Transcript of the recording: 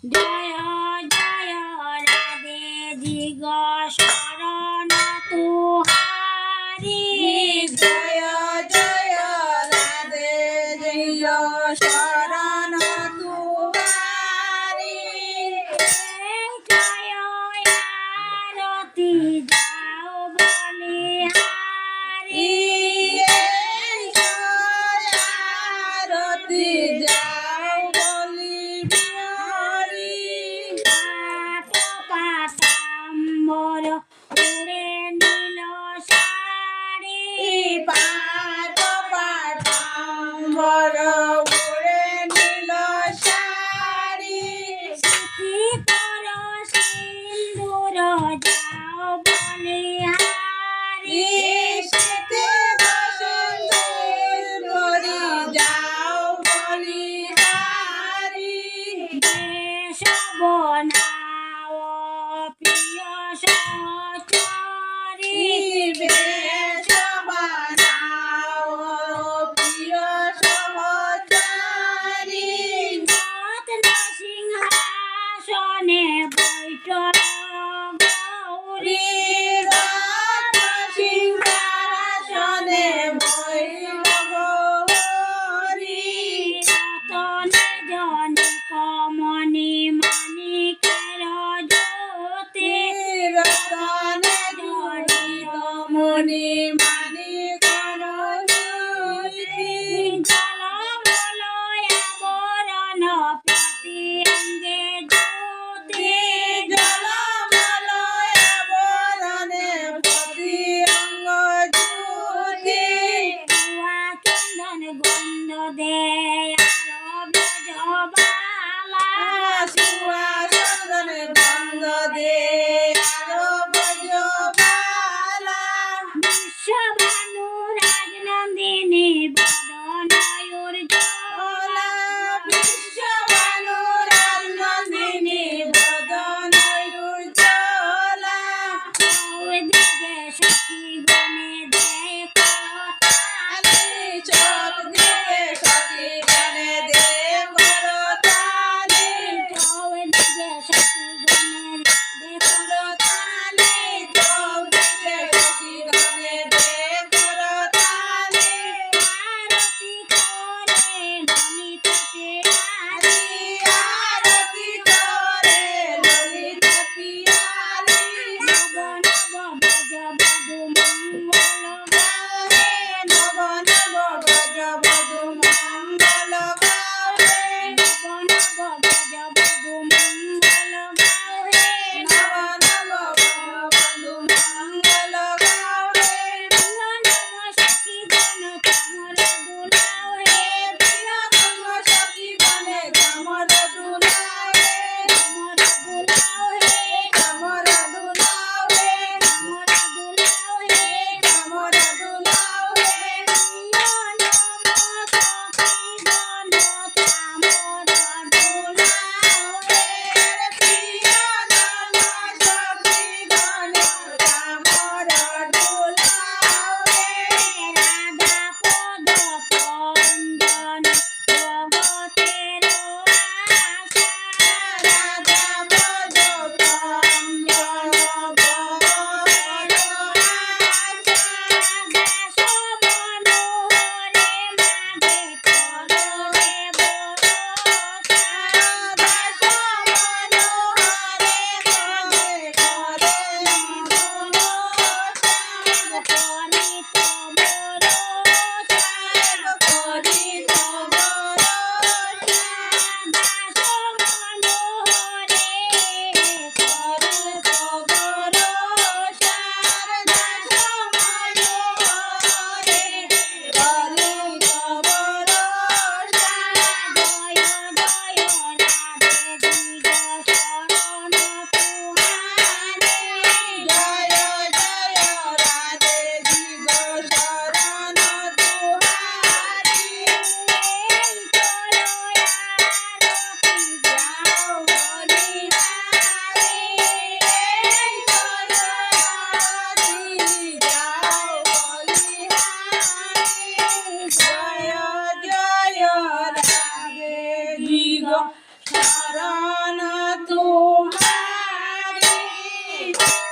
জয় জয় রাধে দিগ শরণ তুহারি জয় জয় রাধে দিগ শরণ তুহারি জয় আরতি যাও বলিহারি জয় আরতি যাও বলি বিহারি পাতাম্বর উড়ে নীল শাড়ি পাট পাটাম্বর উড়ে নীল শাড়ি সিথি পর সিন্দুর যাও বলিহারি শীতে বসন্তের বরি যাও বলিহারি দেশ বনাও প্রিয় সহচরী বেশ বানাও প্রিয় সহচারী রত্ন সিংহাসনে বৈঠল গৌরী সিংহাসনে বৈভব হরি রতনে জনিক মণি মাণিকের জ্যোতি রতনে জড়িত মণি মাণিক্যর জ্যোতি জলমল আবরণ প্রতি অঙ্গে জ্যোতি জলমল আবরণে প্রতি অঙ্গ জ্যোতি ধোঁয়া চন্দন গন্ধ দেয় আর ব্রজবালা সুয়াসন গন্ধ দে আরো ব্রজবালা বিশ্বভানু রাজনন্দিনী বদনয়ুর ওলা বিশ্বভানু রাজনন্দিনী বদনয়ুর জ্বালা দিকে সখী গণে দেয় করতালি চোখ দিকে সখী গানে দে করতালি দিকে সখী গণে দেয় করতালি চোখ দিকে সখী গানে দে করতালি আরতি করে ললিতা পেয়ারি আরতি করে ললিতা পিয়ারি নব নব ব্রজ বধূ মঙ্গল গায়ে নব নব ব্রজ বধূ মঙ্গল গায়ে নব নব ব্রজ বধূ মঙ্গল গায়ে নব নব ব্রজ বধূ মঙ্গল গায়ে নম সখী গণ চামর দুলাও হে প্রিয়তম সখী গণে চামর দুলায়ে চামর দুলাও হে চামর দুলাও হে চামর দুলাও হে চামর দুলাও হে নম সখী গণ চামর দুলাও হে প্রিয় নাম সখী গণে চামর দুলাও হে রাধা পদ পঞ্জন জগতের আশা রাধা ব্রজ পঞ্জন ভগবান আশা দাস মনোহরে মাঝে করবে ভরসা দাস মনোহরে মনে করে ভরসা করিত ভরসা করিত ভরসা দাস মনোহরে করিত ভরসা দাস মনোহরে করিত ভরসা জয় জয় রাধে দিগ শরণ তুহারি জয় জয় রাধে দিগ শরণ তুহারি চলো আরতি যাও বলিহারি চলো আরতি যাও বলিহারি জয় জয় রাধে দিগ শরণ সখী